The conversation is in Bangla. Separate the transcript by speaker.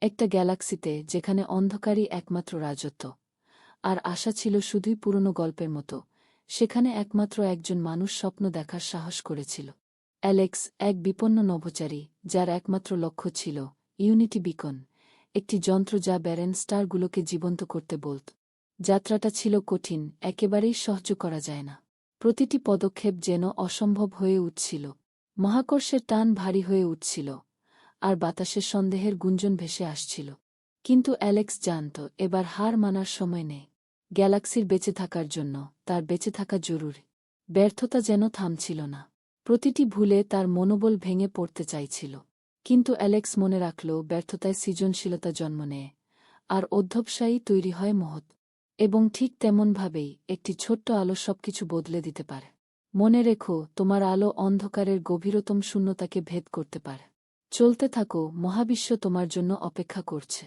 Speaker 1: একটা গ্যালাক্সিতে যেখানে অন্ধকারই একমাত্র রাজত্ব, আর আশা ছিল শুধুই পুরনো গল্পের মতো, সেখানে একমাত্র একজন মানুষ স্বপ্ন দেখার সাহস করেছিল। অ্যালেক্স, এক বিপন্ন নভোচারী, যার একমাত্র লক্ষ্য ছিল ইউনিটি বিকন, একটি যন্ত্র যা ব্যারেন স্টারগুলোকে জীবন্ত করতে বলত। যাত্রাটা ছিল কঠিন, একেবারেই সহ্য করা যায় না। প্রতিটি পদক্ষেপ যেন অসম্ভব হয়ে উঠছিল। মহাকর্ষের টান ভারী হয়ে উঠছিল, আর বাতাসে সন্দেহের গুঞ্জন ভেসে আসছিল। কিন্তু অ্যালেক্স জানত এবার হার মানার সময় নেই। গ্যালাক্সির বেঁচে থাকার জন্য তার বেঁচে থাকা জরুরি। ব্যর্থতা যেন থামছিল না। প্রতিটি ভুলে তার মনোবল ভেঙে পড়তে চাইছিল। কিন্তু অ্যালেক্স মনে রাখল, ব্যর্থতায় সৃজনশীলতা জন্ম নেয়, আর অধ্যবসায়ী তৈরি হয় মহৎ। এবং ঠিক তেমনভাবেই একটি ছোট্ট আলো সবকিছু বদলে দিতে পারে। মনে রেখো, তোমার আলো অন্ধকারের গভীরতম শূন্যতাকে ভেদ করতে পারে। চলতে থাকো, মহাবিশ্ব তোমার জন্য অপেক্ষা করছে।